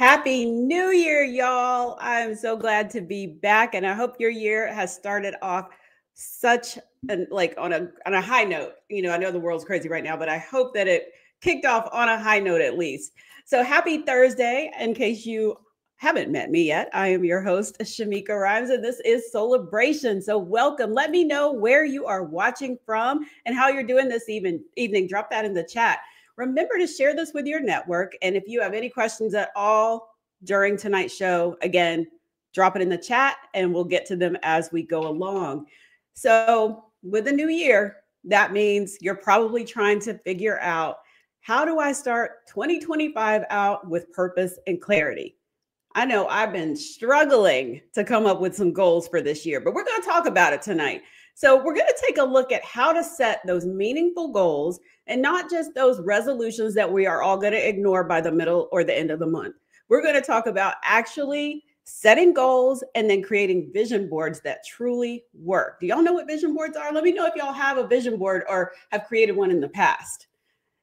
Happy New Year, y'all. I'm so glad to be back, and I hope your year has started off such on a high note. I know the world's crazy right now, but I hope that it kicked off on a high note at least. So happy Thursday. In case you haven't met me yet, I am your host, Shamika Rhymes, and this is Soulibration. So welcome. Let me know where you are watching from and how you're doing this evening. Drop that in the chat. Remember to share this with your network. And if you have any questions at all during tonight's show, again, drop it in the chat and we'll get to them as we go along. So with the new year, that means you're probably trying to figure out, how do I start 2025 out with purpose and clarity? I know I've been struggling to come up with some goals for this year, but we're going to talk about it tonight. So we're going to take a look at how to set those meaningful goals and not just those resolutions that we are all going to ignore by the middle or the end of the month. We're going to talk about actually setting goals and then creating vision boards that truly work. Do y'all know what vision boards are? Let me know if y'all have a vision board or have created one in the past.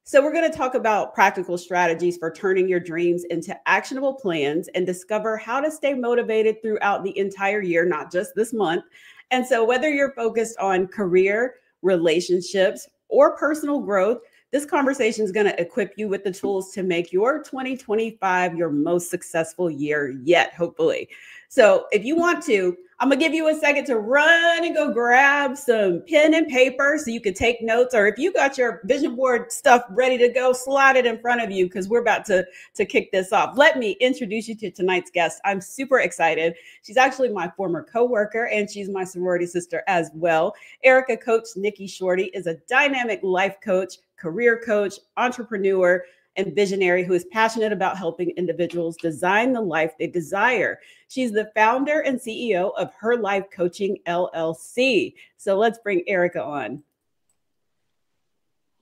So we're going to talk about practical strategies for turning your dreams into actionable plans and discover how to stay motivated throughout the entire year, not just this month. And so whether you're focused on career, relationships, or personal growth, this conversation is going to equip you with the tools to make your 2025 your most successful year yet, hopefully. So if you want to, I'm going to give you a second to run and go grab some pen and paper so you can take notes. Or if you got your vision board stuff ready to go, slide it in front of you because we're about to kick this off. Let me introduce you to tonight's guest. I'm super excited. She's actually my former coworker and she's my sorority sister as well. Erika coach Nikki Shorty is a dynamic life coach, career coach, entrepreneur, and visionary who is passionate about helping individuals design the life they desire. She's the founder and CEO of Her Life Coaching, LLC. So let's bring Erika on.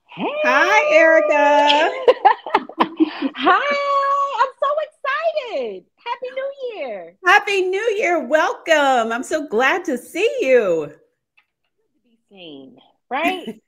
Hey. Hi, Erika. Hi, I'm so excited. Happy New Year. Happy New Year. Welcome. I'm so glad to see you. Good to be seen, right?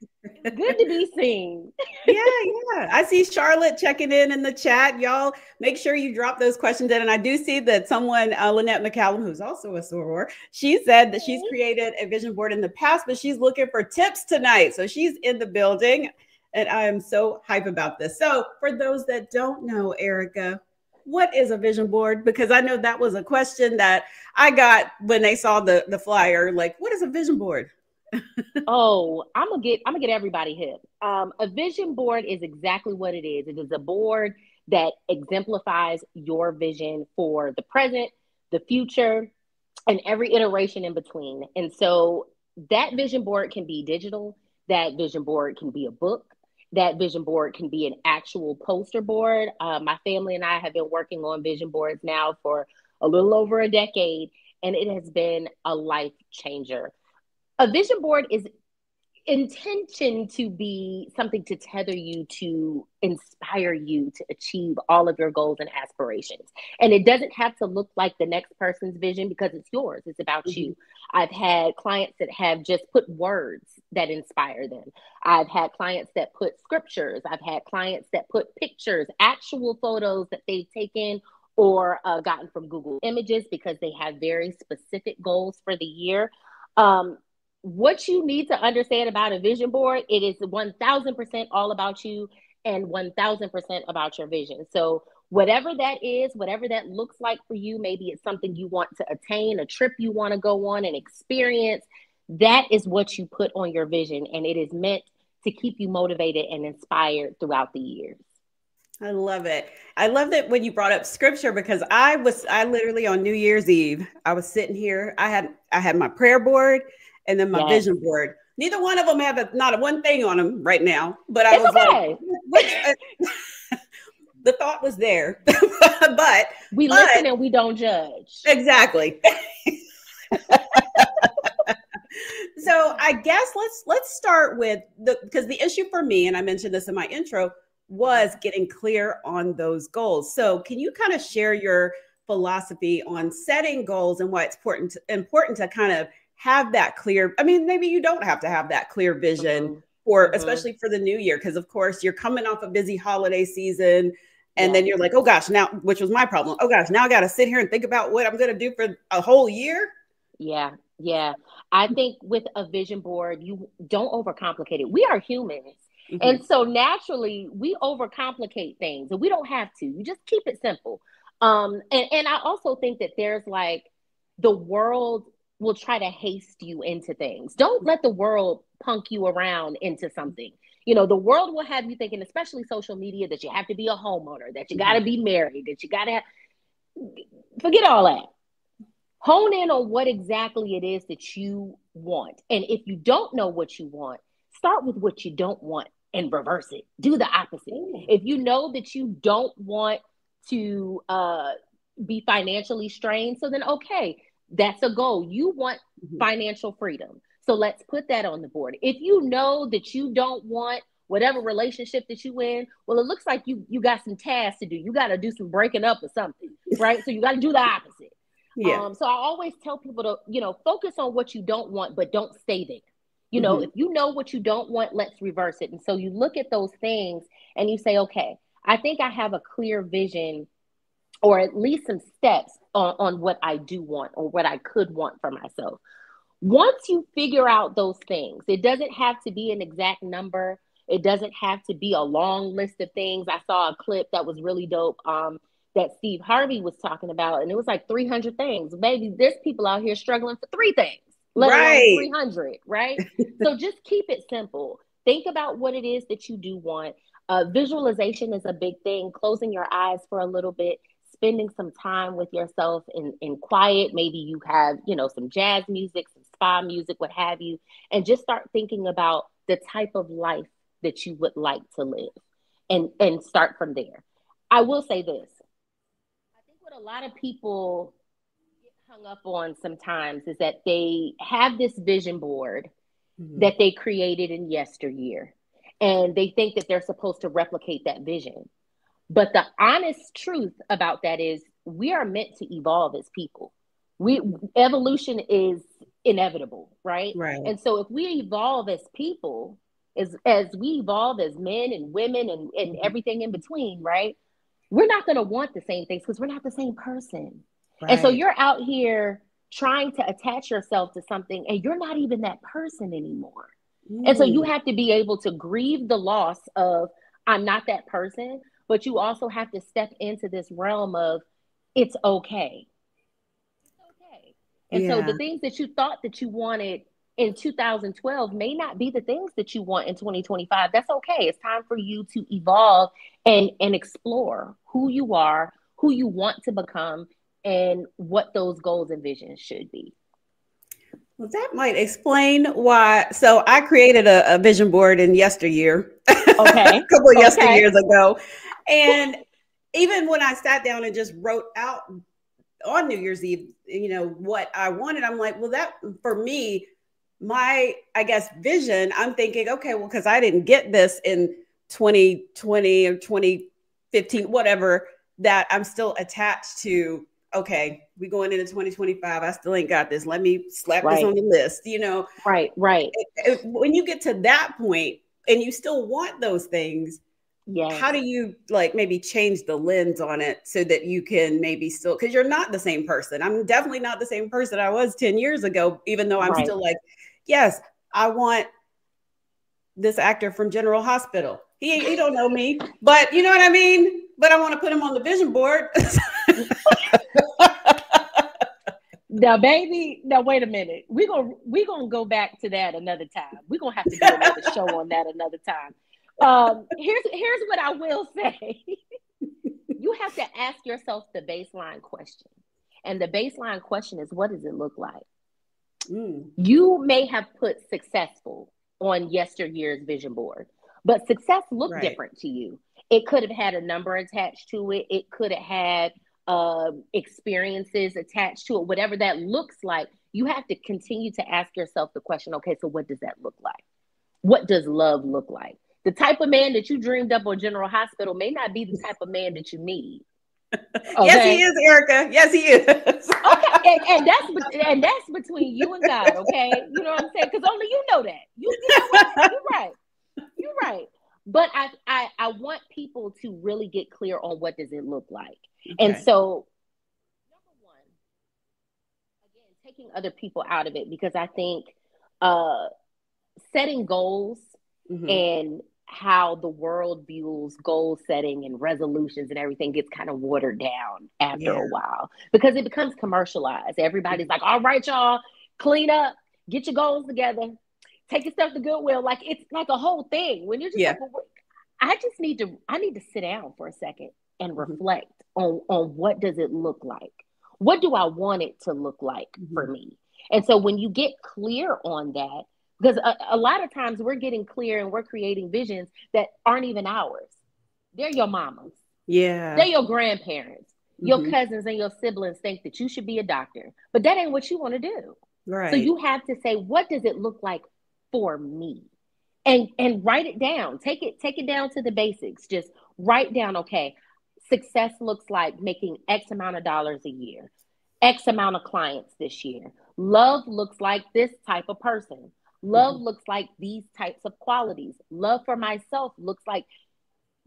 Good to be seen. Yeah. I see Charlotte checking in the chat. Y'all make sure you drop those questions in. And I do see that someone, Lynette McCallum, who's also a soror, she said that she's created a vision board in the past, but she's looking for tips tonight. So she's in the building and I am so hype about this. So for those that don't know, Erika, what is a vision board? Because I know that was a question that I got when they saw the flyer, like, what is a vision board? Oh, I'm gonna get everybody hip. A vision board is exactly what it is. It is a board that exemplifies your vision for the present, the future, and every iteration in between. And so that vision board can be digital. That vision board can be a book. That vision board can be an actual poster board. My family and I have been working on vision boards now for a little over a decade, and it has been a life changer. A vision board is intention to be something to tether you, to inspire you to achieve all of your goals and aspirations. And it doesn't have to look like the next person's vision because it's yours. It's about you. I've had clients that have just put words that inspire them. I've had clients that put scriptures. I've had clients that put pictures, actual photos that they've taken or gotten from Google Images because they have very specific goals for the year. What you need to understand about a vision board, it is 1000% all about you and 1000% about your vision. So whatever that is, whatever that looks like for you, maybe it's something you want to attain, a trip you want to go on, an experience, that is what you put on your vision. And it is meant to keep you motivated and inspired throughout the years. I love it. I love that when you brought up scripture, because I literally on New Year's Eve, I was sitting here, I had my prayer board and then my vision board. Neither one of them have not one thing on them right now, but I was like, the thought was there, but we listen and we don't judge. Exactly. So I guess let's start with because the issue for me, and I mentioned this in my intro, was getting clear on those goals. So can you kind of share your philosophy on setting goals and why it's important to kind of have that clear? I mean, maybe you don't have to have that clear vision for especially for the new year, because of course you're coming off a busy holiday season And then you're like, oh gosh, now, which was my problem. Oh gosh, now I got to sit here and think about what I'm going to do for a whole year. Yeah. Yeah. I think with a vision board, you don't overcomplicate it. We are humans. And so naturally we overcomplicate things, and we don't have to. You just keep it simple. And I also think that there's like, the world will try to haste you into things. Don't let the world punk you around into something. You know, the world will have you thinking, especially social media, that you have to be a homeowner, that you got to be married, that you got to have, forget all that. Hone in on what exactly it is that you want. And if you don't know what you want, start with what you don't want and reverse it. Do the opposite. If you know that you don't want to be financially strained, so then okay, that's a goal. You want financial freedom. So let's put that on the board. If you know that you don't want whatever relationship that you in, well, it looks like you got some tasks to do. You got to do some breaking up or something, right? So you got to do the opposite. Yeah. So I always tell people to, you know, focus on what you don't want, but don't stay there. You know, if you know what you don't want, let's reverse it. And so you look at those things and you say, okay, I think I have a clear vision, or at least some steps on what I do want, or what I could want for myself. Once you figure out those things, it doesn't have to be an exact number. It doesn't have to be a long list of things. I saw a clip that was really dope that Steve Harvey was talking about, and it was like 300 things. Maybe there's people out here struggling for 3 things, let alone 300, right? So just keep it simple. Think about what it is that you do want. Visualization is a big thing. Closing your eyes for a little bit, spending some time with yourself in quiet. Maybe you have, you know, some jazz music, some spa music, what have you, and just start thinking about the type of life that you would like to live, and start from there. I will say this. I think what a lot of people get hung up on sometimes is that they have this vision board that they created in yesteryear, and they think that they're supposed to replicate that vision. But the honest truth about that is we are meant to evolve as people. Evolution is inevitable, right? And so if we evolve as people, as we evolve as men and women and everything in between, right? We're not going to want the same things because we're not the same person. And so you're out here trying to attach yourself to something, and you're not even that person anymore. And so you have to be able to grieve the loss of, I'm not that person, but you also have to step into this realm of, it's okay. It's okay. And so the things that you thought that you wanted in 2012 may not be the things that you want in 2025. That's okay. It's time for you to evolve and explore who you are, who you want to become, and what those goals and visions should be. Well, that might explain why. So I created a vision board in yesteryear, a couple of yesteryears ago. And even when I sat down and just wrote out on New Year's Eve, you know, what I wanted, I'm like, well, that for me, my, I guess, vision, I'm thinking, okay, well, because I didn't get this in 2020 or 2015, whatever, that I'm still attached to, okay, we going into 2025. I still ain't got this. Let me slap this on the list, you know? Right. When you get to that point and you still want those things, how do you like maybe change the lens on it so that you can maybe still, because you're not the same person. I'm definitely not the same person I was 10 years ago, even though I'm still like, yes, I want this actor from General Hospital. He don't know me, but you know what I mean? But I want to put him on the vision board. Now, baby, now wait a minute. We're gonna go back to that another time. We're gonna have to do another show on that another time. Here's what I will say. You have to ask yourself the baseline question. And the baseline question is, what does it look like? You may have put successful on yesteryear's vision board, but success looked different to you. It could have had a number attached to it. It could have had experiences attached to it, whatever that looks like. You have to continue to ask yourself the question, okay, so what does that look like? What does love look like? The type of man that you dreamed up on General Hospital may not be the type of man that you need. Okay? Yes, he is, Erika. Yes, he is. Okay, and that's between you and God. Okay, you know what I'm saying? Because only you know that. You know what? You're right. But I want people to really get clear on what does it look like. And Okay. so, number one, again, taking other people out of it, because I think uh, setting goals Mm-hmm. and how the world views goal setting and resolutions and everything gets kind of watered down after Yeah. a while because it becomes commercialized. Everybody's like, all right, y'all, clean up, get your goals together, take your stuff to Goodwill. Like it's like a whole thing when you're just Yeah. like, well, I need to sit down for a second and Mm-hmm. reflect on what does it look like? What do I want it to look like for Mm-hmm. me? And so when you get clear on that, because a lot of times we're getting clear and we're creating visions that aren't even ours. They're your mamas. They're Yeah. your grandparents. Your Mm-hmm. cousins and your siblings think that you should be a doctor, but that ain't what you want to do. So Right. you have to say, what does it look like for me? And write it down. Take it down to the basics. Just write down, okay, success looks like making X amount of dollars a year, X amount of clients this year. Love looks like this type of person. Love Mm-hmm. looks like these types of qualities. Love for myself looks like,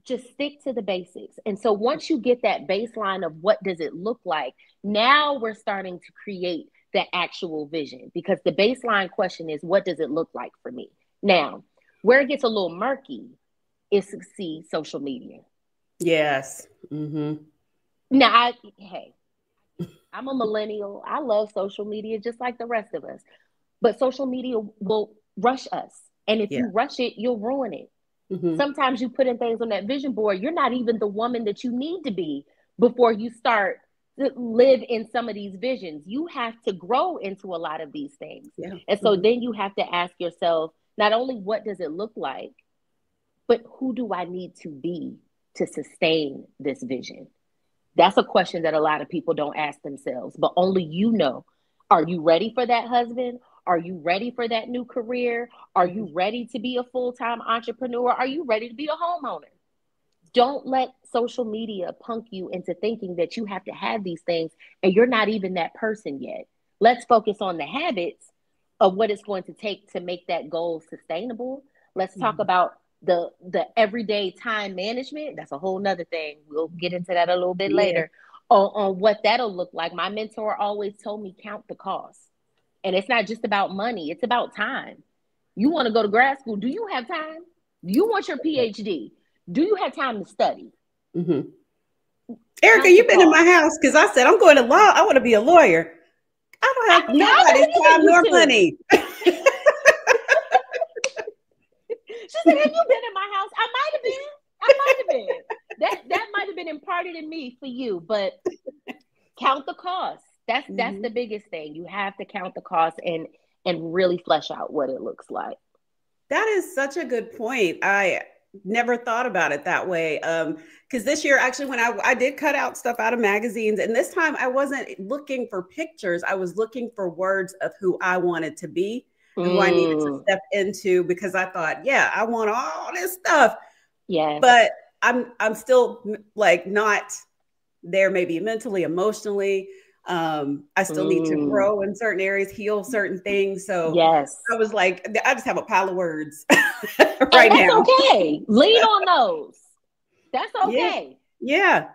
just stick to the basics. And so once you get that baseline of what does it look like, now we're starting to create the actual vision, because the baseline question is, what does it look like for me? Now, where it gets a little murky is to see social media. Yes. Mm-hmm. Now, hey, I'm a millennial. I love social media just like the rest of us. But social media will rush us. And if Yeah. you rush it, you'll ruin it. Mm-hmm. Sometimes you put in things on that vision board, you're not even the woman that you need to be before you start to live in some of these visions. You have to grow into a lot of these things. Yeah. And so Mm-hmm. then you have to ask yourself, not only what does it look like, but who do I need to be to sustain this vision? That's a question that a lot of people don't ask themselves, but only you know. Are you ready for that husband? Are you ready for that new career? Are Mm-hmm. you ready to be a full time entrepreneur? Are you ready to be a homeowner? Don't let social media punk you into thinking that you have to have these things and you're not even that person yet. Let's focus on the habits of what it's going to take to make that goal sustainable. Let's talk Mm-hmm. about the everyday time management. That's a whole nother thing. We'll get into that a little bit Yeah. later on what that'll look like. My mentor always told me, count the cost. And it's not just about money, it's about time. You want to go to grad school, do you have time? Do you want your PhD? Do you have time to study? Mm-hmm. Erica, Count the you've been in my cost. house because I said I'm going to law. I want to be a lawyer. I don't have I nobody's believe in time you nor too. money. She said, have you been in my house? I might have been. I might have been. That might have been imparted in me for you, but count the cost. That's Mm-hmm. the biggest thing. You have to count the cost and really flesh out what it looks like. That is such a good point. I never thought about it that way. Because this year, actually, when I did cut out stuff out of magazines, and this time I wasn't looking for pictures, I was looking for words of who I wanted to be and who I needed to Mm, step into because I thought, yeah, I want all this stuff, yes. but I'm still like not there, maybe mentally, emotionally. I still need to Mm, grow in certain areas, heal certain things. So yes. I was like, I just have a pile of words And right that's now. okay. Lean on those. That's Yeah. okay. Yeah.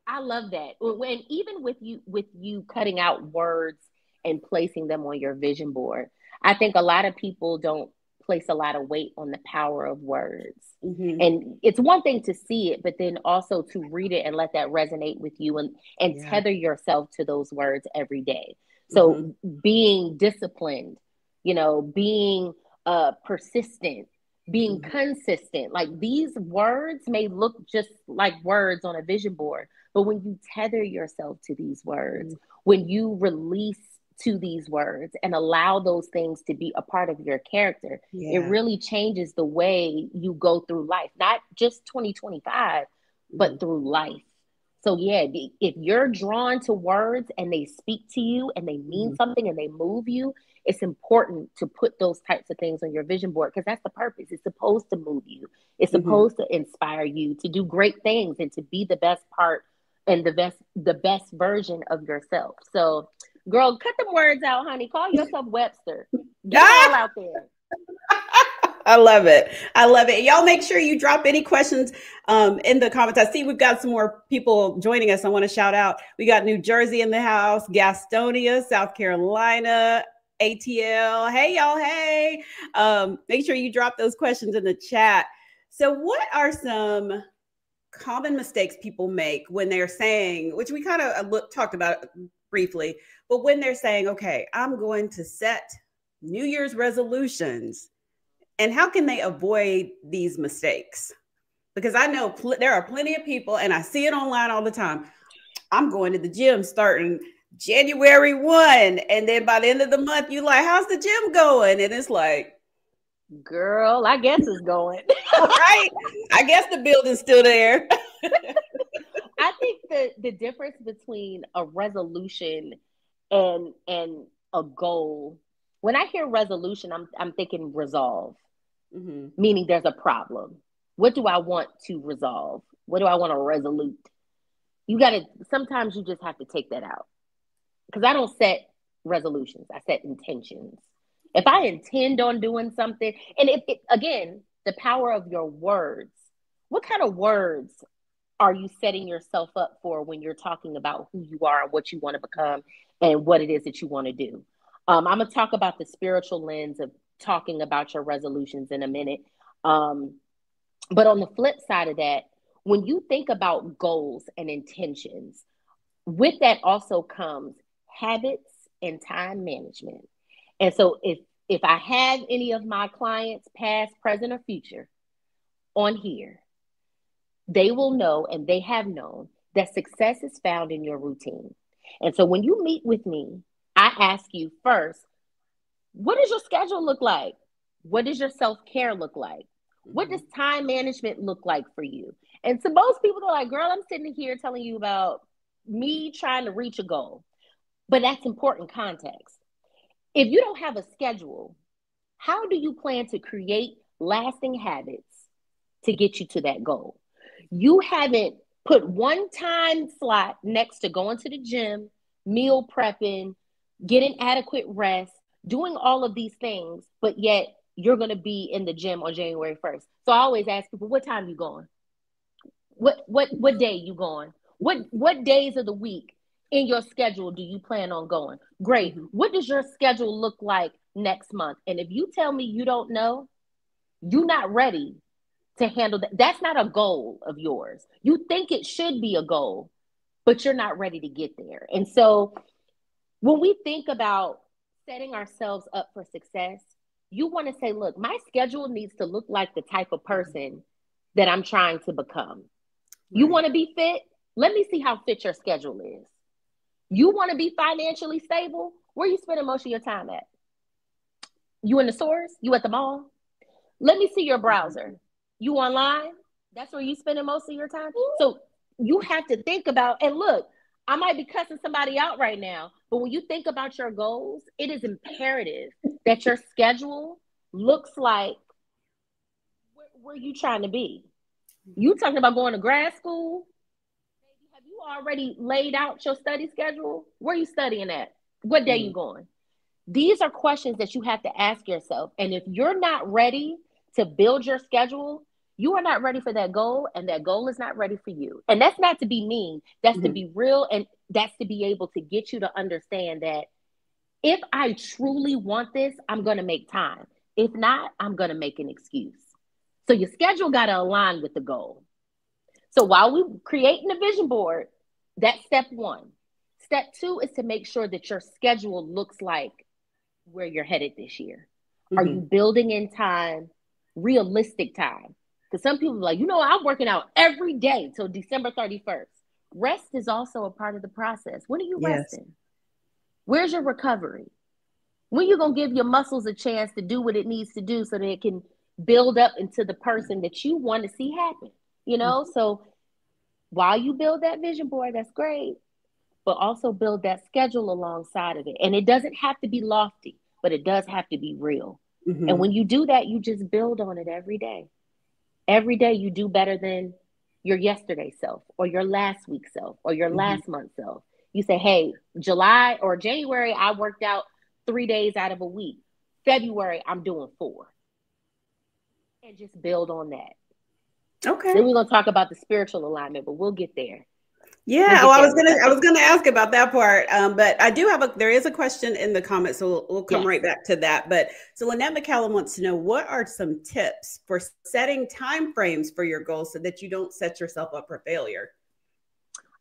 I love that. When even with you cutting out words and placing them on your vision board, I think a lot of people don't place a lot of weight on the power of words. Hmm. And it's one thing to see it, but then also to read it and let that resonate with you and Yeah. tether yourself to those words every day. Hmm. So being disciplined, being persistent, being Hmm. consistent. Like these words may look just like words on a vision board, but when you tether yourself to these words, when you release to these words and allow those things to be a part of your character, it Yeah. really changes the way you go through life, not just 2025, Hmm. but through life. So, yeah, if you're drawn to words and they speak to you and they mean Hmm. something and they move you, it's important to put those types of things on your vision board because that's the purpose. It's supposed to move you, it's Hmm. supposed to inspire you to do great things and to be the best part and the best version of yourself. So, girl, cut them words out, honey. Call yourself Webster. Get it all Ah! out there. I love it. I love it. Y'all make sure you drop any questions in the comments. I see we've got some more people joining us. I want to shout out. We got New Jersey in the house, Gastonia, South Carolina, ATL. Hey, y'all. Hey. Make sure you drop those questions in the chat. So what are some common mistakes people make when they're saying, which we kind of talked about briefly, but when they're saying, okay, I'm going to set New Year's resolutions, and how can they avoid these mistakes? Because I know there are plenty of people, and I see it online all the time. I'm going to the gym starting January 1. And then by the end of the month, you're like, how's the gym going? And it's like, girl, I guess it's going. Right? I guess the building's still there. I think the difference between a resolution and a goal, when I hear resolution, I'm thinking resolve, meaning there's a problem. What do I want to resolve? What do I want to resolute? Sometimes you just have to take that out. Because I don't set resolutions, I set intentions. If I intend on doing something, and again, the power of your words, what kind of words are you setting yourself up for when you're talking about who you are and what you want to become and what it is that you want to do? I'm going to talk about the spiritual lens of talking about your resolutions in a minute. But on the flip side of that, when you think about goals and intentions, with that also comes habits and time management. And so if I have any of my clients, past, present, or future, on here, they will know, and they have known, that success is found in your routine. And so when you meet with me, I ask you first, what does your schedule look like? What does your self-care look like? What does time management look like for you? And to most people, they're like, girl, I'm sitting here telling you about me trying to reach a goal. But that's important context. If you don't have a schedule, how do you plan to create lasting habits to get you to that goal? You haven't put one time slot next to going to the gym, meal prepping, getting adequate rest, doing all of these things, but yet you're going to be in the gym on January 1st. So I always ask people, what time you going? What day you going? What days of the week in your schedule do you plan on going? Great. What does your schedule look like next month? And if you tell me you don't know, you're not ready to handle that. That's not a goal of yours. You think it should be a goal, but you're not ready to get there. And so when we think about setting ourselves up for success, you want to say, look, my schedule needs to look like the type of person that I'm trying to become. Right. You want to be fit? Let me see how fit your schedule is. You want to be financially stable? Where are you spending most of your time at? You in the stores? You at the mall? Let me see your browser. You online? That's where you spending most of your time? So you have to think about, and look, I might be cussing somebody out right now, but when you think about your goals, it is imperative that your schedule looks like where you trying to be. You talking about going to grad school? Have you already laid out your study schedule? Where are you studying at? What day you going? These are questions that you have to ask yourself. And if you're not ready to build your schedule, you are not ready for that goal, and that goal is not ready for you. And that's not to be mean. That's to be real, and that's to be able to get you to understand that if I truly want this, I'm going to make time. If not, I'm going to make an excuse. So your schedule got to align with the goal. So while we creating a vision board, that's step one. Step two is to make sure that your schedule looks like where you're headed this year. Are you building in time, realistic time? Because some people are like, I'm working out every day till December 31st. Rest is also a part of the process. When are you resting? Where's your recovery? When are you going to give your muscles a chance to do what it needs to do so that it can build up into the person that you want to see happen? So while you build that vision board, that's great, but also build that schedule alongside of it. And it doesn't have to be lofty, but it does have to be real. And when you do that, you just build on it every day. Every day you do better than your yesterday self or your last week self or your last month self. You say, hey, July or January, I worked out 3 days out of a week. February, I'm doing 4. and just build on that. Okay. Then we're gonna talk about the spiritual alignment, but we'll get there. We'll Yeah. Oh, get I there, was gonna Erika. I was gonna ask about that part. But I do have there is a question in the comments, so we'll come Yes. right back to that. But so Lynette McCallum wants to know, what are some tips for setting time frames for your goals so that you don't set yourself up for failure?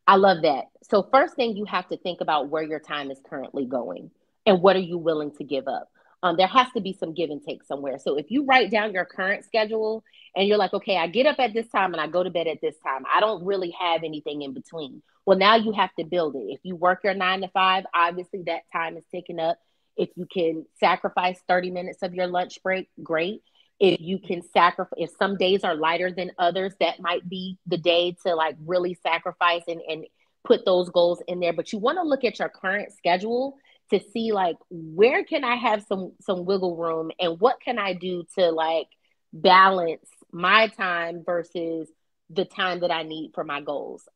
I love that. So first thing, you have to think about where your time is currently going and what are you willing to give up. There has to be some give and take somewhere. So if you write down your current schedule and you're like, okay, I get up at this time and I go to bed at this time, I don't really have anything in between. Well, now you have to build it. If you work your 9 to 5, obviously that time is taken up. If you can sacrifice 30 minutes of your lunch break, great. If you can sacrifice, if some days are lighter than others, that might be the day to like really sacrifice and put those goals in there. But you want to look at your current schedule to see like where can I have some wiggle room and what can I do to like balance my time versus the time that I need for my goals.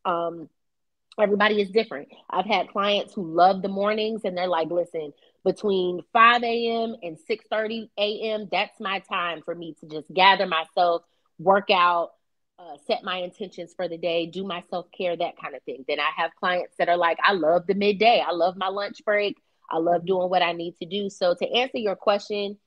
Everybody is different. I've had clients who love the mornings and they're like, listen, between 5 a.m. and 6:30 a.m., that's my time for me to just gather myself, work out, set my intentions for the day, do my self-care, that kind of thing. Then I have clients that are like, I love the midday. I love my lunch break. I love doing what I need to do. So to answer your question,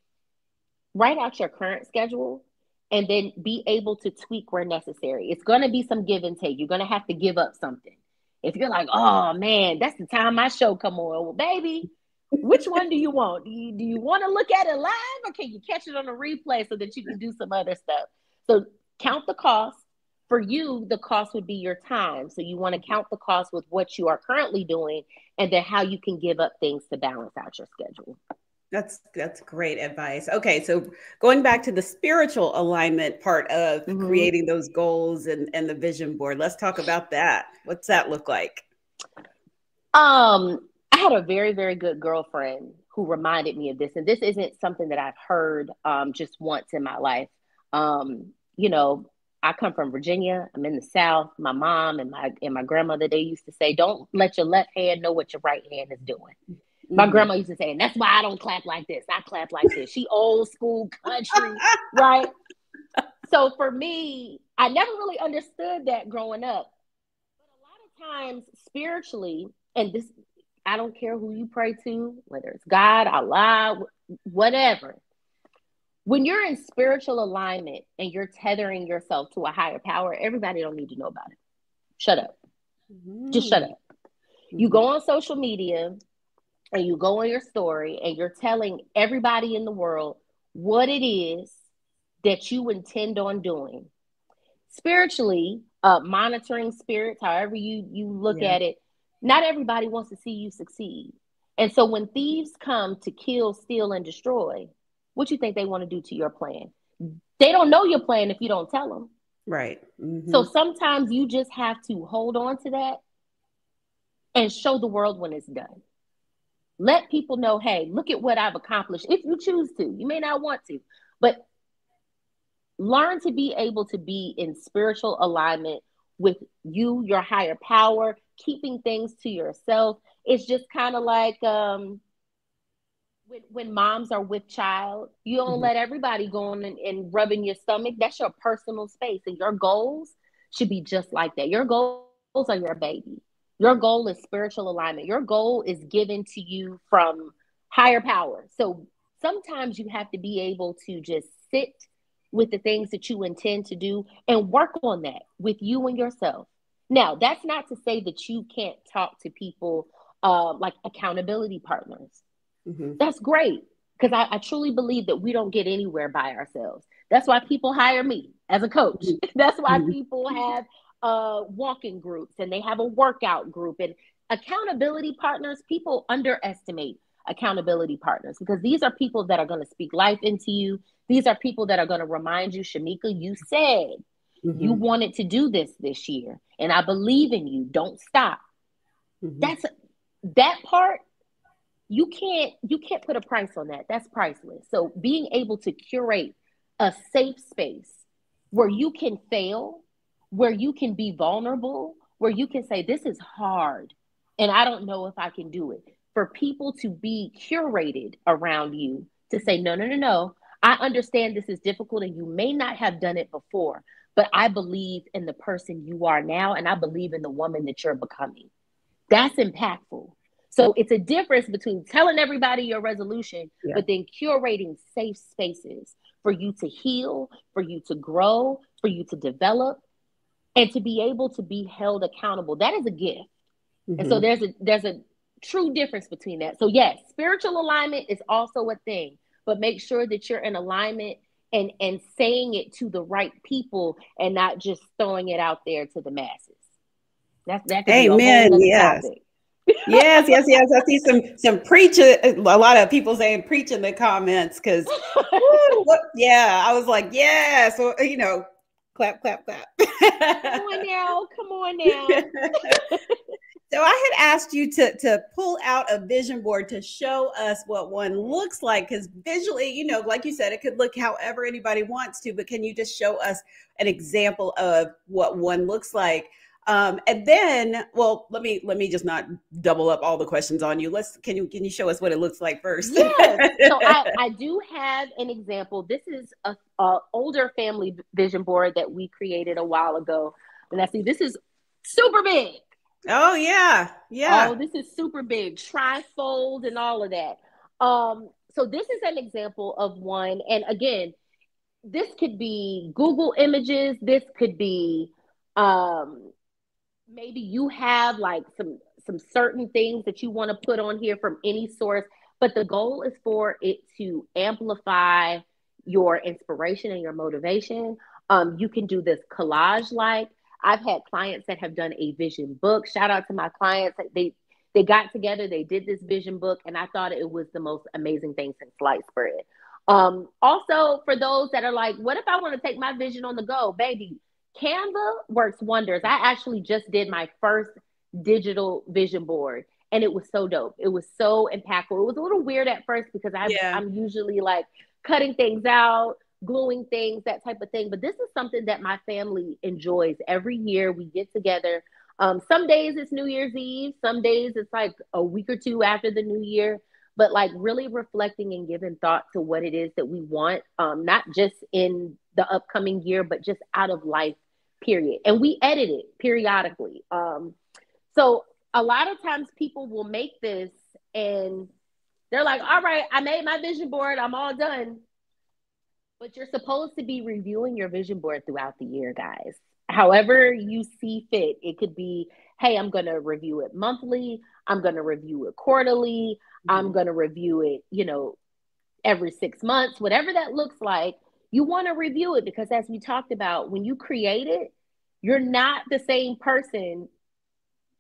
write out your current schedule and then be able to tweak where necessary. It's going to be some give and take. You're going to have to give up something. If you're like, oh man, that's the time my show come on. Well, baby, which one do you want? Do you want to look at it live or can you catch it on a replay so that you can do some other stuff? So count the cost. For you, the cost would be your time. So you want to count the cost with what you are currently doing and then how you can give up things to balance out your schedule. That's great advice. Okay, so going back to the spiritual alignment part of Mm-hmm. creating those goals and the vision board, let's talk about that. What's that look like? I had a very, very good girlfriend who reminded me of this, and this isn't something that I've heard just once in my life. You know, I come from Virginia. I'm in the South. My mom and my grandmother, they used to say, "Don't let your left hand know what your right hand is doing." My Mhm. grandma used to say, and that's why I don't clap like this. I clap like this. She old school country, right? So for me, I never really understood that growing up. But a lot of times, spiritually, and this, I don't care who you pray to, whether it's God, Allah, whatever. When you're in spiritual alignment and you're tethering yourself to a higher power, everybody don't need to know about it. Shut up. Just shut Mhm. up. You Mhm. go on social media and you go on your story and you're telling everybody in the world what it is that you intend on doing spiritually, monitoring spirits, however you look Yeah. at it. Not everybody wants to see you succeed. And so when thieves come to kill, steal, and destroy, what you think they want to do to your plan? They don't know your plan if you don't tell them. Right. So Mhm. sometimes you just have to hold on to that and show the world when it's done. Let people know, hey, look at what I've accomplished. If you choose to, you may not want to, but learn to be able to be in spiritual alignment with you, your higher power, keeping things to yourself. It's just kind of like when moms are with child, you don't Mhm. let everybody go on and rub in your stomach. That's your personal space, and your goals should be just like that. Your goals are your baby. Your goal is spiritual alignment. Your goal is given to you from higher power. So sometimes you have to be able to just sit with the things that you intend to do and work on that with you and yourself. Now, that's not to say that you can't talk to people like accountability partners. Mhm. That's great because I truly believe that we don't get anywhere by ourselves. That's why people hire me as a coach. Mhm. That's why Mhm. people have walking groups and they have a workout group and accountability partners. People underestimate accountability partners because these are people that are going to speak life into you. These are people that are going to remind you, Shamika, you said you Mhm. wanted to do this year, and I believe in you. Don't stop. Mhm. That's that part you can't put a price on that. That's priceless. So being able to curate a safe space where you can fail, where you can be vulnerable, where you can say this is hard and I don't know if I can do it. For people to be curated around you to say no, no, no, no. I understand this is difficult and you may not have done it before, but I believe in the person you are now and I believe in the woman that you're becoming. That's impactful. So it's a difference between telling everybody your resolution, Yeah. but then curating safe spaces for you to heal, for you to grow, for you to develop, and to be able to be held accountable. That is a gift. And so Mm-hmm. there's a true difference between that. So yes, spiritual alignment is also a thing, but make sure that you're in alignment and saying it to the right people and not just throwing it out there to the masses. That could be a whole Amen. nother Yes. topic. Yes, yes, yes. I see some preaching. A lot of people saying preach in the comments because, yeah, I was like, yeah. So clap, clap, clap. Come on now, come on now. So I had asked you to pull out a vision board to show us what one looks like, because visually, like you said, it could look however anybody wants to, but can you just show us an example of what one looks like? And then, well, let me just not double up all the questions on you. Can you show us what it looks like first? Yes. So I do have an example. This is a older family vision board that we created a while ago. And I see this is super big. Oh yeah, Oh, yeah. this is super big, trifold and all of that. So this is an example of one. And again, this could be Google images. This could be maybe you have like some certain things that you want to put on here from any source. But the goal is for it to amplify your inspiration and your motivation. You can do this collage like. I've had clients that have done a vision book. Shout out to my clients. They got together, they did this vision book, and I thought it was the most amazing thing since sliced bread. Also, for those that are like, what if I want to take my vision on the go? Baby, Canva works wonders. I actually just did my first digital vision board, and it was so dope. It was so impactful. It was a little weird at first because Yeah. I'm usually like cutting things out, gluing things, that type of thing. But this is something that my family enjoys. Every year we get together. Some days it's New Year's Eve. Some days it's like a week or two after the new year. But like really reflecting and giving thought to what it is that we want, not just in the upcoming year, but just out of life, period. And we edit it periodically. So a lot of times people will make this and they're like, all right, I made my vision board. I'm all done. But you're supposed to be reviewing your vision board throughout the year, guys. However you see fit. It could be, hey, I'm going to review it monthly. I'm going to review it quarterly. I'm going to review it, every 6 months, whatever that looks like. You want to review it because as we talked about, when you create it, you're not the same person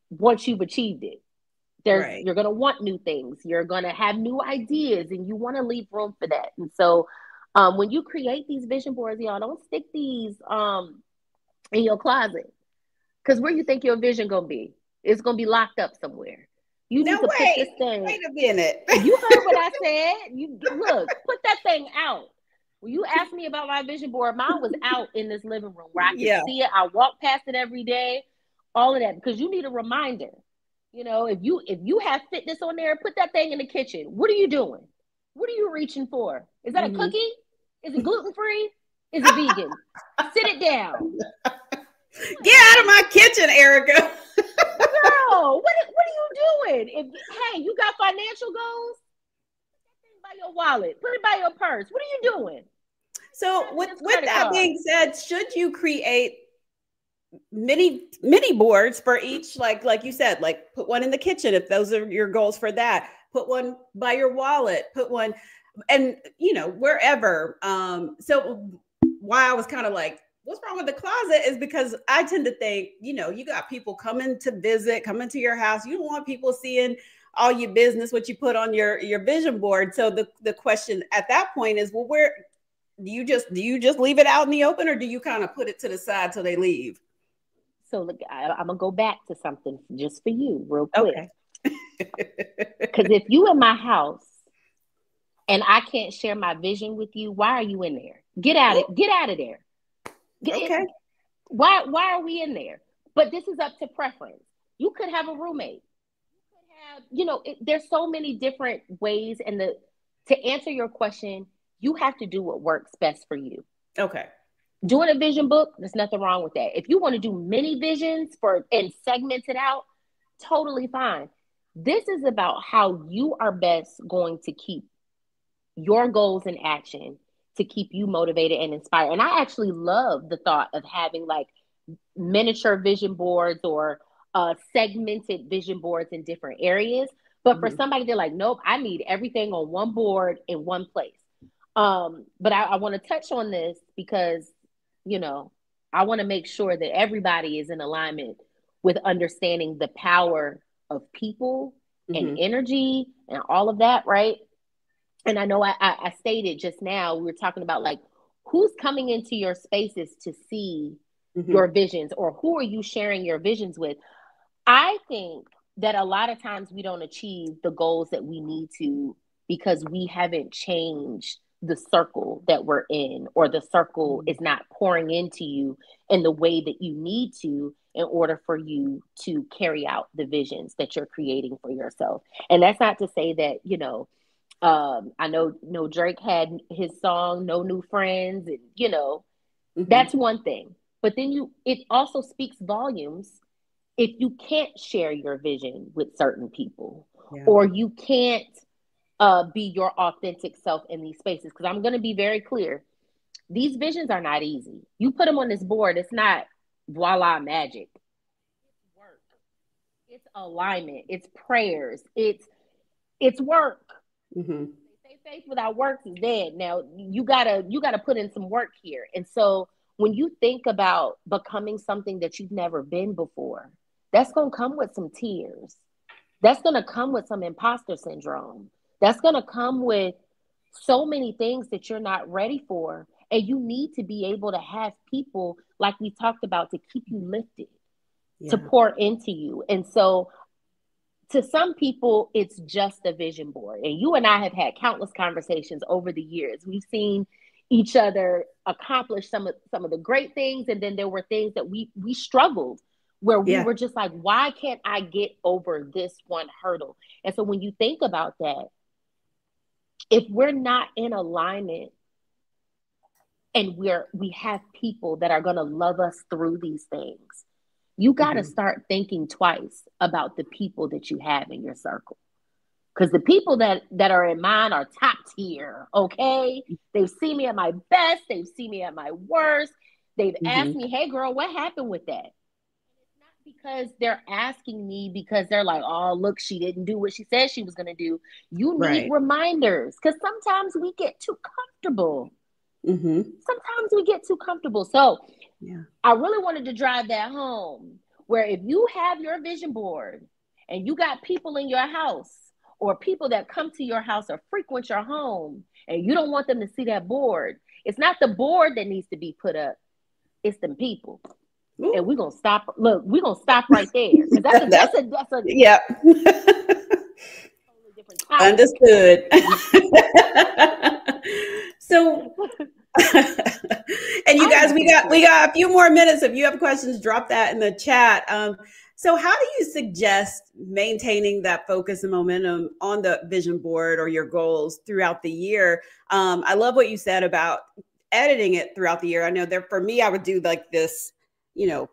once you've achieved it. Right. You're going to want new things. You're going to have new ideas and you want to leave room for that. And so when you create these vision boards, y'all don't stick these in your closet. Because where you think your vision going to be? It's going to be locked up somewhere. You No, need to put this thing. wait a minute. You heard what I said. Look, put that thing out. When you asked me about my vision board, mine was out in this living room where I could Yeah. see it. I walk past it every day, all of that, because you need a reminder. If you have fitness on there, put that thing in the kitchen. What are you doing? What are you reaching for? Is that a cookie? Is it gluten free? Is it vegan? Sit it down. Get out of my kitchen, Erika. Girl, what are you doing? Hey, you got financial goals? Put that thing by your wallet. Put it by your purse. What are you doing? So with that being said, should you create mini boards for each, like you said, like put one in the kitchen if those are your goals for that, put one by your wallet, put one and wherever. So why I was kind of like, what's wrong with the closet is because I tend to think, you got people coming to your house. You don't want people seeing all your business, what you put on your vision board. So the question at that point is, well, where do you just leave it out in the open, or do you kind of put it to the side till they leave? So look, I'm gonna go back to something just for you real quick. Okay. Because if you in my house and I can't share my vision with you, why are you in there? Get out of there. Okay. Why are we in there? But this is up to preference. You could have a roommate. You could have, there's so many different ways. And to answer your question, You have to do what works best for you. Okay. Doing a vision book, there's nothing wrong with that. If you want to do many visions and segment it out, totally fine. This is about how you are best going to keep your goals in action, to keep you motivated and inspired. And I actually love the thought of having like miniature vision boards or segmented vision boards in different areas. But for somebody, they're like, nope, I need everything on one board in one place. But I want to touch on this because, you know, I want to make sure that everybody is in alignment with understanding the power of people and energy and all of that, right? And I know I stated just now, we were talking about like who's coming into your spaces to see your visions, or who are you sharing your visions with? I think that a lot of times we don't achieve the goals that we need to because we haven't changed the circle that we're in, or the circle is not pouring into you in the way that you need to in order for you to carry out the visions that you're creating for yourself. And that's not to say that, you know, I know Drake had his song "No New Friends," and you know that's one thing. But then it also speaks volumes if you can't share your vision with certain people, or you can't be your authentic self in these spaces. Because I'm going to be very clear, these visions are not easy. You put them on this board, it's not voila magic. It's work. It's alignment. It's prayers. It's work. They say faith without works is dead. Now you gotta put in some work here. And so when you think about becoming something that you've never been before, that's gonna come with some tears. That's gonna come with some imposter syndrome. That's gonna come with so many things that you're not ready for. And you need to be able to have people like we talked about to keep you lifted, to pour into you. And so to some people, it's just a vision board. And you and I have had countless conversations over the years. We've seen each other accomplish some of the great things, and then there were things that we struggled, where we were just like, why can't I get over this one hurdle? And so when you think about that, if we're not in alignment and we have people that are going to love us through these things, you got to start thinking twice about the people that you have in your circle. Because the people that are in mine are top tier, okay? They've seen me at my best. They've seen me at my worst. They've asked me, hey, girl, what happened with that? And it's not because they're asking me because they're like, oh, look, she didn't do what she said she was going to do. You need reminders, because sometimes we get too comfortable. Sometimes we get too comfortable. So I really wanted to drive that home, where if you have your vision board and you got people in your house or people that come to your house or frequent your home and you don't want them to see that board, it's not the board that needs to be put up. It's them people. Ooh. And we're going to stop. Look, we're going to stop right there. That's a yeah. Totally different topic. Understood. So, and you guys, we got a few more minutes. If you have questions, drop that in the chat. So how do you suggest maintaining that focus and momentum on the vision board or your goals throughout the year? I love what you said about editing it throughout the year. I know for me, I would do like this, you know,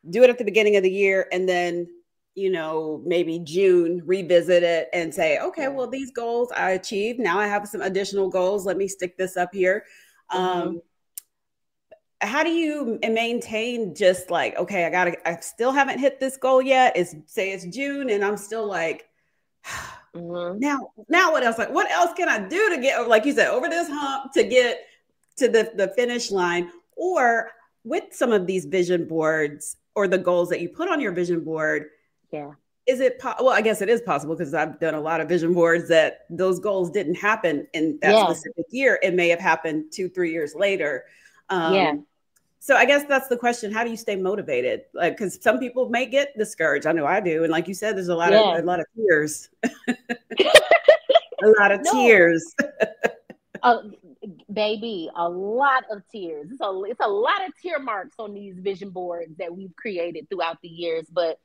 do it at the beginning of the year and then, you know, maybe June, revisit it and say, okay, well, these goals I achieved. Now I have some additional goals. Let me stick this up here. How do you maintain just like, okay, I still haven't hit this goal yet. It's June and I'm still like, now what else? Like, what else can I do to get, like you said, over this hump to get to the finish line? Or with some of these vision boards or the goals that you put on your vision board, is it, well, I guess it is possible because I've done a lot of vision boards that those goals didn't happen in that specific year. It may have happened 2-3 years later. So I guess that's the question. How do you stay motivated? Like, because some people may get discouraged. I know I do. And like you said, there's a lot of tears, a lot of tears. Baby, a lot of tears. It's a lot of tear marks on these vision boards that we've created throughout the years. But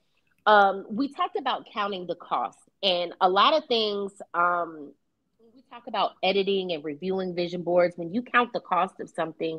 we talked about counting the cost, and a lot of things. We talk about editing and reviewing vision boards, when you count the cost of something,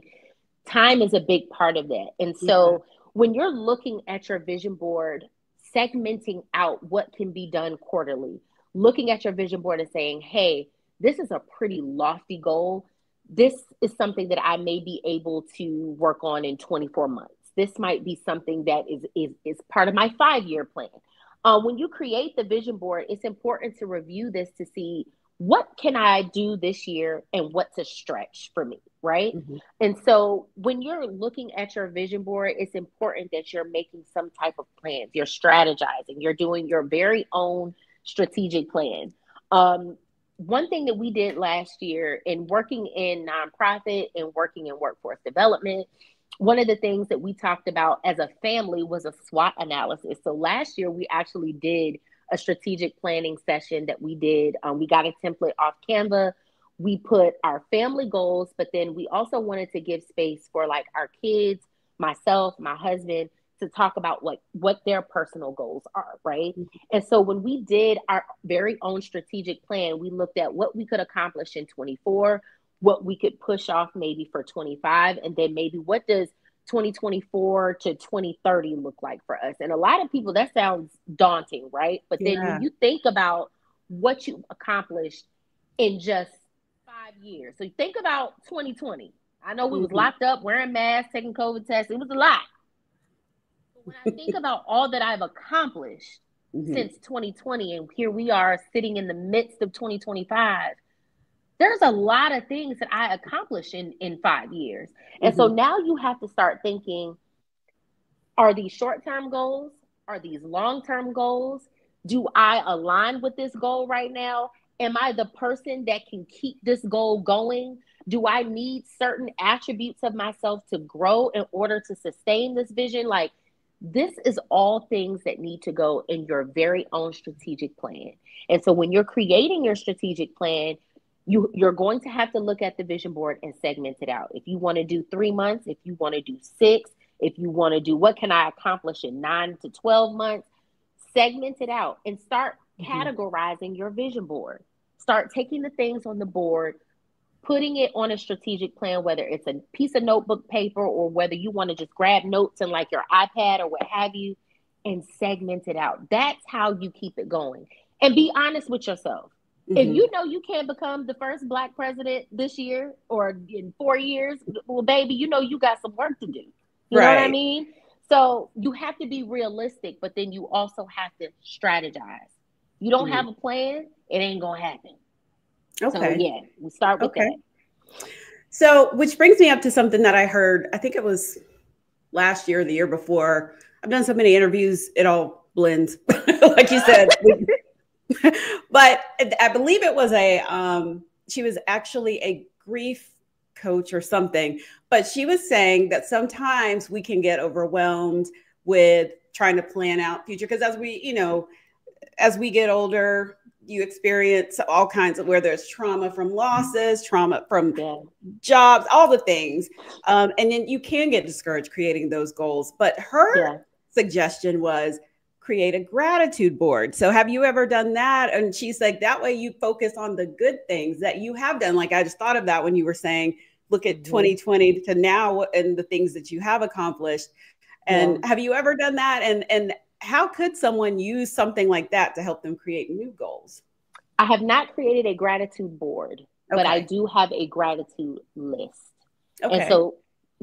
time is a big part of that. And Yeah. so when you're looking at your vision board, segmenting out what can be done quarterly, looking at your vision board and saying, hey, this is a pretty lofty goal. This is something that I may be able to work on in 24 months. This might be something that is part of my 5-year plan. When you create the vision board, it's important to review this to see what can I do this year and what's a stretch for me, right? Mhm. And so when you're looking at your vision board, it's important that you're making some type of plans, you're strategizing, you're doing your very own strategic plan. One thing that we did last year in working in nonprofit and working in workforce development, one of the things that we talked about as a family was a SWOT analysis. So last year we actually did a strategic planning session that we did. We got a template off Canva. We put our family goals, but then we also wanted to give space for like our kids, myself, my husband, to talk about what their personal goals are, right? And so when we did our very own strategic plan, we looked at what we could accomplish in 24, what we could push off maybe for 25, and then maybe what does 2024 to 2030 look like for us. And a lot of people, that sounds daunting, right? But then when Yeah. you think about what you accomplished in just 5 years, so you think about 2020. I know we was Mhm. locked up, wearing masks, taking COVID tests. It was a lot. But when I think about all that I've accomplished Mhm. since 2020, and here we are sitting in the midst of 2025, there's a lot of things that I accomplished in 5 years. And so Mhm. now you have to start thinking, are these short-term goals? Are these long-term goals? Do I align with this goal right now? Am I the person that can keep this goal going? Do I need certain attributes of myself to grow in order to sustain this vision? Like, this is all things that need to go in your very own strategic plan. And so when you're creating your strategic plan, you're going to have to look at the vision board and segment it out. If you want to do 3 months, if you want to do 6, if you want to do what can I accomplish in 9 to 12 months, segment it out and start Mhm. categorizing your vision board. Start taking the things on the board, putting it on a strategic plan, whether it's a piece of notebook paper or whether you want to just grab notes in like your iPad or what have you, and segment it out. That's how you keep it going. And be honest with yourself. If Mhm. you know you can't become the first Black president this year or in 4 years, well, baby, you know you got some work to do. You know what I Right. mean? So you have to be realistic, but then you also have to strategize. You don't Mhm. have a plan, it ain't gonna happen. So Okay. yeah, we start with Okay. that. So, which brings me up to something that I heard, I think it was last year or the year before. I've done so many interviews, it all blends, like you said. But I believe it was she was actually a grief coach or something, but she was saying that sometimes we can get overwhelmed with trying to plan out future because as we get older, you experience all kinds of where there's trauma from losses, trauma from Yeah, jobs, all the things. And then you can get discouraged creating those goals. But her yeah. suggestion was create a gratitude board. So have you ever done that? And she's like, that way you focus on the good things that you have done. Like I just thought of that when you were saying, look at Mm-hmm. 2020 to now and the things that you have accomplished. And Yeah. have you ever done that? And how could someone use something like that to help them create new goals? I have not created a gratitude board, but I Okay. do have a gratitude list. And Okay. so,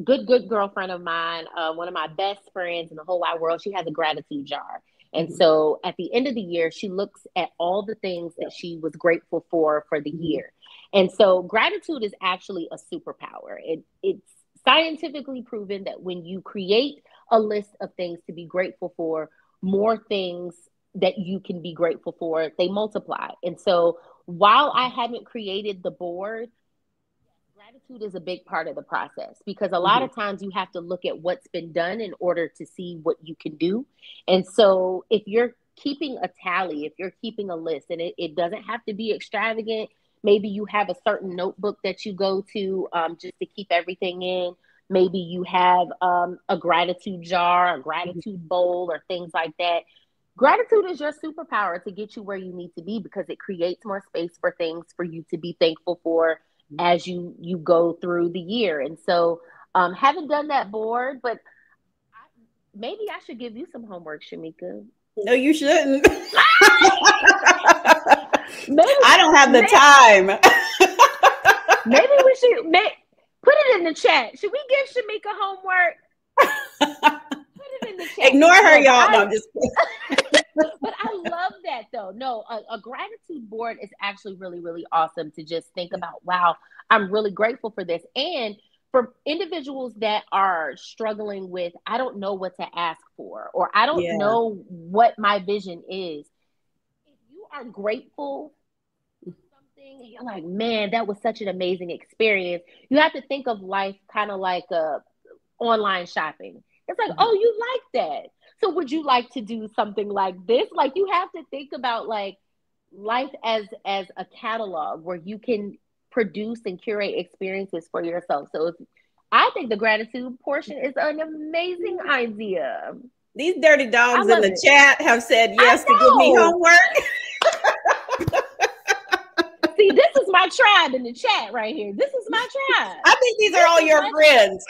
good girlfriend of mine, one of my best friends in the whole wide world, she has a gratitude jar. And Mhm. so, at the end of the year, she looks at all the things that she was grateful for the Mhm. year. And so, gratitude is actually a superpower. It's scientifically proven that when you create a list of things to be grateful for, more things that you can be grateful for, they multiply. And so, while I haven't created the board, gratitude is a big part of the process because a lot Mhm. of times you have to look at what's been done in order to see what you can do. And so if you're keeping a tally, if you're keeping a list, and it doesn't have to be extravagant, maybe you have a certain notebook that you go to just to keep everything in. Maybe you have a gratitude jar, a Mhm. gratitude bowl, or things like that. Gratitude is your superpower to get you where you need to be because it creates more space for things for you to be thankful for as you go through the year. And so, haven't done that board, but maybe I should give you some homework, Shamika. No, you shouldn't. Maybe, I don't have the maybe, time. maybe we should put it in the chat. Should we give Shamika homework? Put it in the chat. Ignore her, No, y'all. No, I'm just but I love that though. No, a gratitude board is actually really, really awesome to just think about. Wow, I'm really grateful for this. And for individuals that are struggling with, I don't know what to ask for, or I don't yeah. know what my vision is. If you are grateful for something and you're like, man, that was such an amazing experience, you have to think of life kind of like online shopping. It's like, oh, you like that. So would you like to do something like this? Like you have to think about like life as a catalog where you can produce and curate experiences for yourself. So if, I think the gratitude portion is an amazing idea. These dirty I dogs in love the it. chat have said I yes to give me know. homework. See, this is my tribe in the chat right here. This is my tribe. I think these are This all is your my friends.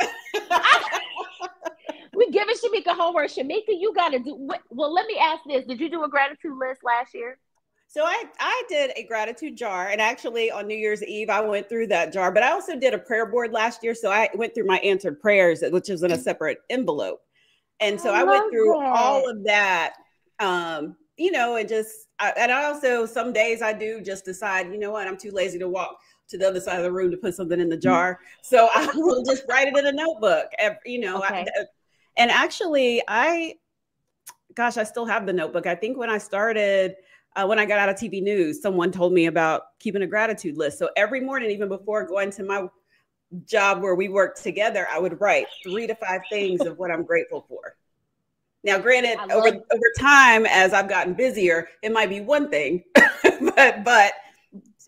We giving Shamika homework. Shamika, you got to do. Well, let me ask this: did you do a gratitude list last year? So I did a gratitude jar, and actually on New Year's Eve I went through that jar. But I also did a prayer board last year, so I went through my answered prayers, which is in a separate envelope. And so I I went love through that. all of that, and and I also some days I do just decide, you know what, I'm too lazy to walk to the other side of the room to put something in the jar, so I will just write it in a notebook. Okay. And actually gosh, I still have the notebook. I think when I started, when I got out of TV news, someone told me about keeping a gratitude list. So every morning, even before going to my job where we worked together, I would write 3 to 5 things of what I'm grateful for. Now, granted, I over love time, as I've gotten busier, it might be one thing, but that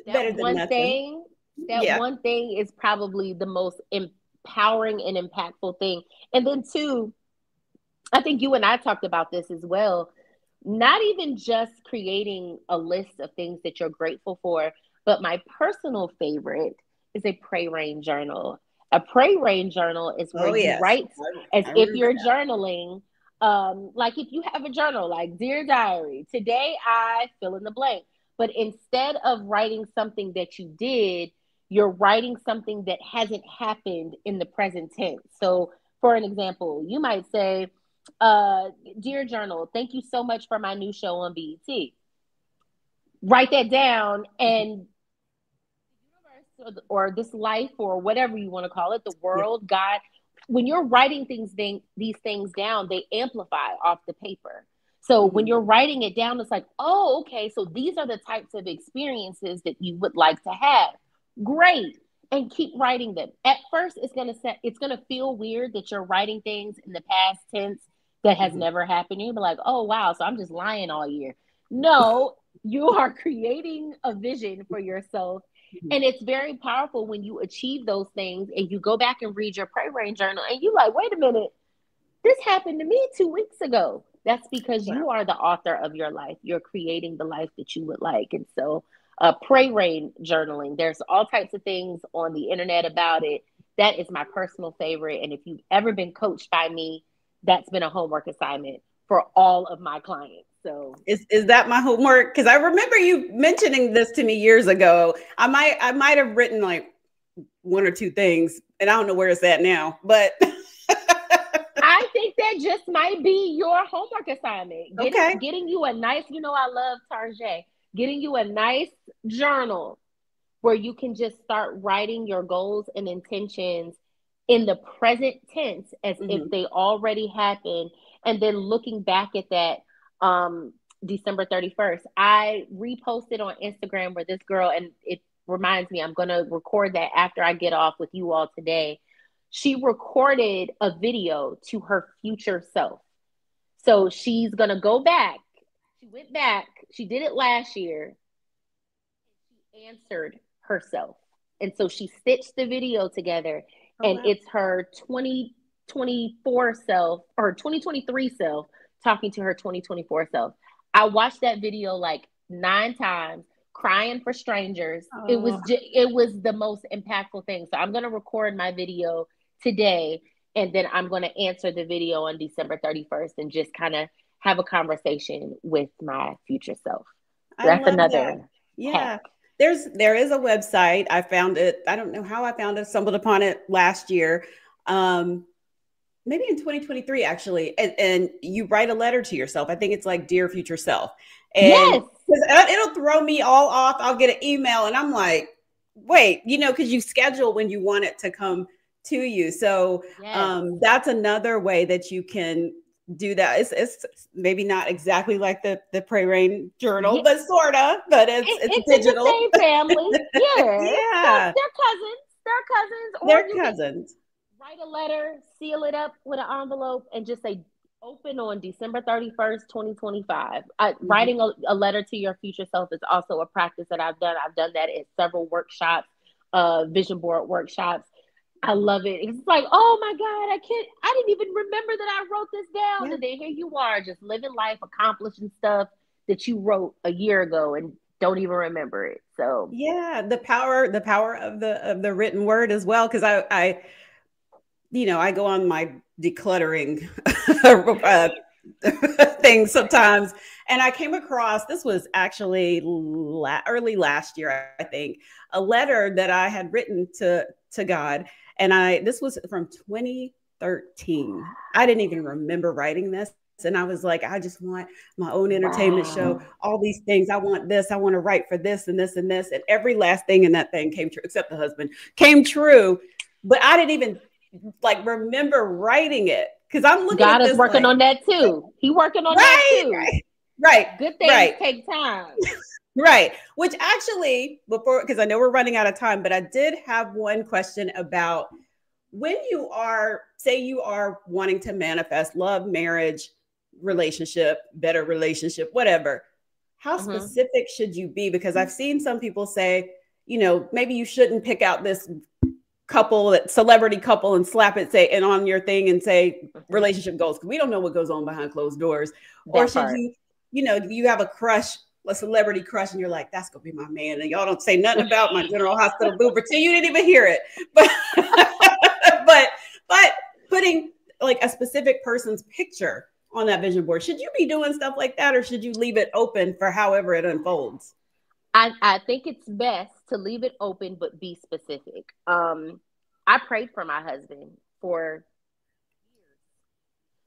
better than one nothing. thing. That Yeah. one thing is probably the most empowering and impactful thing. And then two, I think you and I talked about this as well. Not even just creating a list of things that you're grateful for, but my personal favorite is a pray rain journal. A pray rain journal is where Oh you yes, write as I if remember you're that. journaling. Like if you have a journal, like Dear Diary, today I fill in the blank. But instead of writing something that you did, you're writing something that hasn't happened in the present tense. So, for an example, you might say, Dear Journal, thank you so much for my new show on BET. Write that down, and the universe or this life or whatever you want to call it, the Yeah. world, God, when you're writing these things down, they amplify off the paper. So when Mhm. you're writing it down, it's like, oh, okay, so these are the types of experiences that you would like to have. Great. And keep writing them. At first, it's gonna feel weird that you're writing things in the past tense that has Mhm. never happened. You'll be like, oh wow, so I'm just lying all year. No, you are creating a vision for yourself. Mhm. And it's very powerful when you achieve those things and you go back and read your pray rain journal and you like, wait a minute, this happened to me 2 weeks ago. That's because Wow. you are the author of your life. You're creating the life that you would like. And so, pray rain journaling, there's all types of things on the internet about it. That is my personal favorite. And if you've ever been coached by me, that's been a homework assignment for all of my clients. So, Is that my homework? Because I remember you mentioning this to me years ago. I might have written like 1 or 2 things, and I don't know where it's at now. But I think that just might be your homework assignment. okay. Getting you a nice, I love Tarjay. Getting you a nice journal where you can just start writing your goals and intentions in the present tense as if Mhm. they already happened, and then looking back at that um December 31st. I reposted on Instagram where this girl, and it reminds me, I'm gonna record that after I get off with you all today. She recorded a video to her future self. So she's gonna go back. She went back, she did it last year, she answered herself. And so she stitched the video together, Oh and wow. it's her 2024 self or 2023 self talking to her 2024 self. I watched that video like 9 times, crying for strangers. Oh, It was the most impactful thing. So I'm going to record my video today, and then I'm going to answer the video on December 31st and just kind of have a conversation with my future self. I That's love that. another hack. Yeah. There is a website. I found it. I don't know how I found it. Stumbled upon it last year. Um, Maybe in 2023 actually, and you write a letter to yourself. I think it's like dear future self, and Yes. because it'll throw me all off. I'll get an email and I'm like, wait, because you schedule when you want it to come to you. So Yes. that's another way that you can do that. It's maybe not exactly like the Pray Rain journal, Yeah. but sorta. But it's It's in the digital. same family. Yeah. Yeah, They're cousins. They're cousins. Or they're you can cousins. write a letter, seal it up with an envelope, and just say open on December 31st, 2025. Mhm. Writing a letter to your future self is also a practice that I've done. I've done that in several workshops, vision board workshops. I love it. It's like, oh my God, I didn't even remember that I wrote this down. Yeah. And then here you are just living life, accomplishing stuff that you wrote a year ago and don't even remember it. So Yeah, the power of the written word as well. Because I go on my decluttering thing sometimes, and I came across, this was actually early last year, I think, a letter that I had written to God, and this was from 2013. I didn't even remember writing this. And I was like, I just want my own entertainment show, wow. all these things. I want this. I want to write for this and this and this. And every last thing in that thing came true, except the husband came true. But I didn't even like remember writing it because I'm looking at God is this working like, on that too. He working on that right, too. right, Good things right, take time. right. Which actually, before, because I know we're running out of time, but I did have one question about when you are, say, you are wanting to manifest love, marriage, relationship, better relationship, whatever. How Mm-hmm. specific should you be? Because I've seen some people say, maybe you shouldn't pick out this couple, celebrity couple, and slap it, say, and on your thing and say Mm-hmm. relationship goals, because we don't know what goes on behind closed doors. Or That should part. you have a crush, a celebrity crush, and you're like, that's gonna be my man, and y'all don't say nothing about my General Hospital boo till you didn't even hear it. But but putting like a specific person's picture on that vision board, should you be doing stuff like that, or should you leave it open for however it unfolds? I think it's best to leave it open but be specific. I prayed for my husband for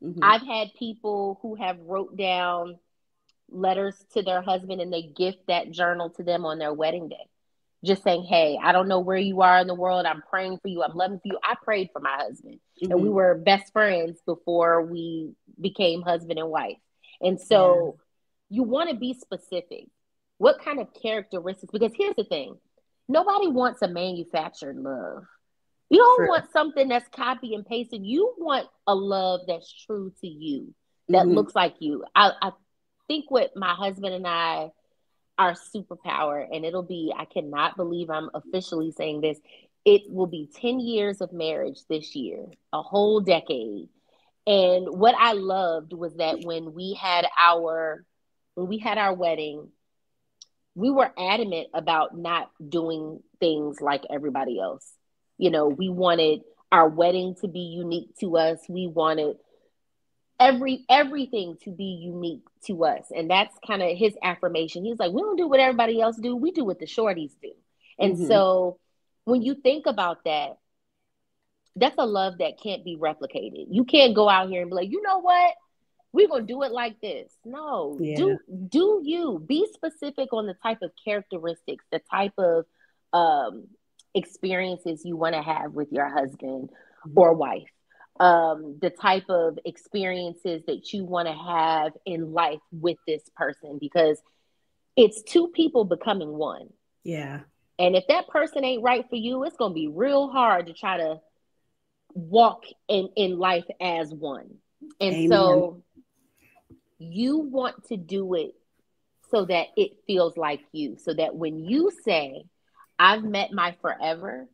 years. Mm-hmm. I've had people who have wrote down letters to their husband and they gift that journal to them on their wedding day. Just saying, hey, I don't know where you are in the world. I'm praying for you. I'm loving for you. I prayed for my husband, and we Mm-hmm. were best friends before we became husband and wife. And Yeah. so you want to be specific. What kind of characteristics? Because here's the thing, nobody wants a manufactured love. You don't True. want something that's copy and pasted. You want a love that's true to you, that Mm-hmm. looks like you. I think what my husband and I, our superpower, and it'll be, I cannot believe I'm officially saying this, it will be 10 years of marriage this year, a whole decade. And what I loved was that when we had our wedding, we were adamant about not doing things like everybody else. We wanted our wedding to be unique to us. We wanted everything to be unique to us. And that's kind of his affirmation. He's like, we don't do what everybody else do. We do what the shorties do. And Mm-hmm. so when you think about that, that's a love that can't be replicated. You can't go out here and be like, you know what? We're gonna do it like this. No, Yeah. do you be specific on the type of characteristics, the type of um experiences you want to have with your husband Mm-hmm. or wife, the type of experiences that you want to have in life with this person, because it's two people becoming one. Yeah. And if that person ain't right for you, it's gonna be real hard to try to walk in life as one. And Amen. so you want to do it so that it feels like you, so that when you say, I've met my forever,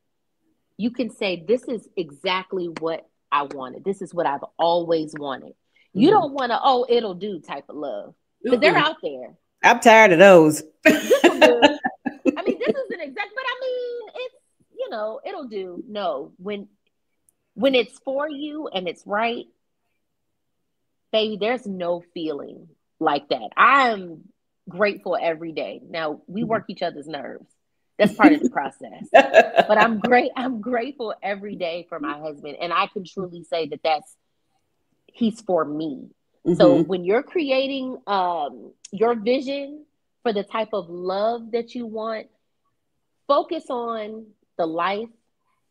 you can say, this is exactly what I wanted. This is what I've always wanted. You don't want to, oh, it'll do type of love, because they're out there. I'm tired of those. This will do. I mean, this is an exact, but I mean, it's, you know, it'll do. No, when it's for you and it's right, baby, there's no feeling like that. I'm grateful every day. Now, we work each other's nerves. That's part of the process. But I'm grateful every day for my husband. And I can truly say that he's for me. So when you're creating your vision for the type of love that you want, focus on the life,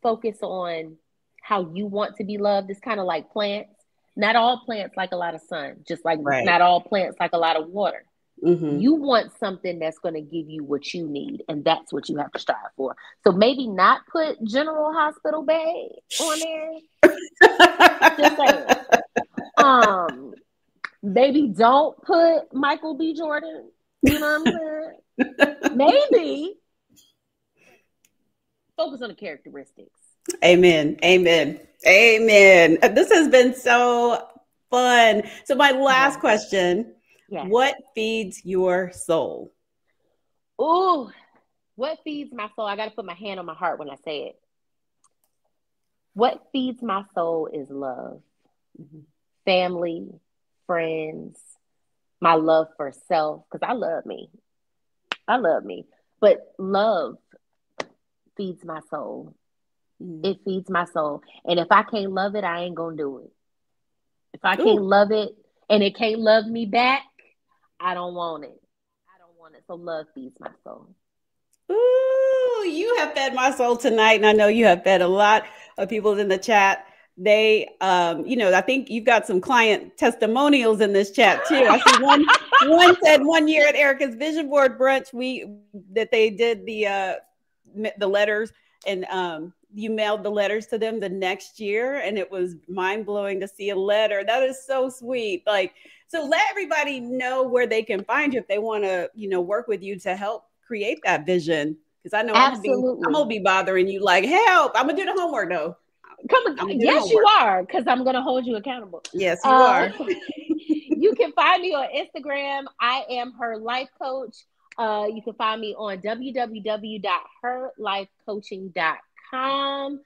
focus on how you want to be loved. It's kind of like plants. Not all plants like a lot of sun, just like not all plants like a lot of water. You want something that's going to give you what you need, and that's what you have to strive for. So maybe not put General Hospital Bay on there. Just saying. Maybe don't put Michael B. Jordan. You know what I'm saying? Maybe focus on the characteristics. Amen. Amen. Amen. This has been so fun. So my last question, what feeds your soul? Oh, what feeds my soul? I got to put my hand on my heart when I say it. What feeds my soul is love, family, friends, my love for self, because I love me. But love feeds my soul. It feeds my soul. And if I can't love it, I ain't going to do it. If I can't love it and it can't love me back, I don't want it. So love feeds my soul. Ooh, you have fed my soul tonight. And I know you have fed a lot of people in the chat. They, I think you've got some client testimonials in this chat too. I see one said one year at Erika's Vision Board Brunch, that they did the letters, and you mailed the letters to them the next year, and it was mind blowing to see a letter. That is so sweet. So let everybody know where they can find you if they want to, work with you to help create that vision. Because I know I'm gonna be bothering you, like, help. I'm gonna do the homework though. Yes, you are, because I'm gonna hold you accountable. Yes, you are. You can find me on Instagram. I am her life coach. You can find me on www.herlifecoaching.com.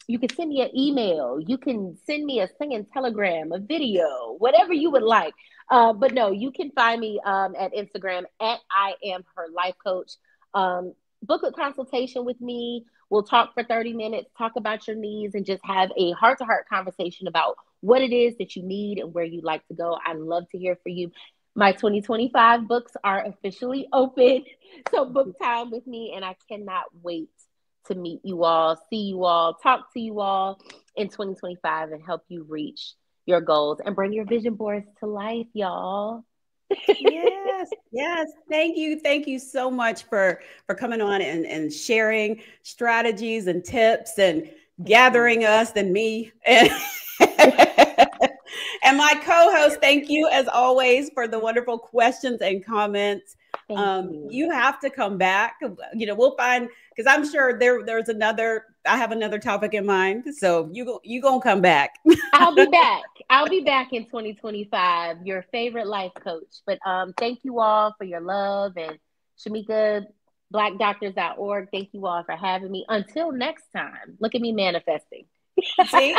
You can send me an email. You can send me a singing telegram, a video, whatever you would like. But no, you can find me at Instagram at I am her life coach. Book a consultation with me. We'll talk for 30 minutes, talk about your needs, and just have a heart-to-heart conversation about what it is that you need and where you'd like to go. I'd love to hear from you. My 2025 books are officially open. So book time with me, and I cannot wait to meet you all, see you all, talk to you all in 2025 and help you reach your goals and bring your vision boards to life, y'all. Yes. Thank you so much for coming on and sharing strategies and tips and gathering us and me and my co-host. Thank you as always for the wonderful questions and comments. You have to come back. We'll find, because I'm sure there's I have another topic in mind. So you gonna come back. I'll be back in 2025, your favorite life coach. But thank you all for your love, and Shamika, blackdoctors.org. Thank you all for having me. Until next time, look at me manifesting. See.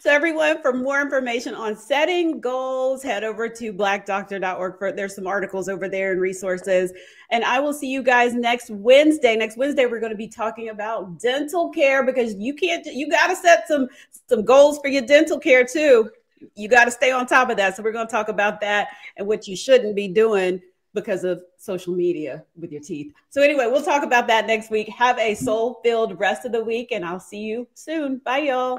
So everyone, for more information on setting goals, head over to blackdoctor.org. There's some articles over there and resources. And I will see you guys next Wednesday. Next Wednesday, we're going to be talking about dental care, because you got to set some goals for your dental care too. You got to stay on top of that. So we're going to talk about that and what you shouldn't be doing because of social media with your teeth. So anyway, we'll talk about that next week. Have a soul-filled rest of the week, and I'll see you soon. Bye, y'all.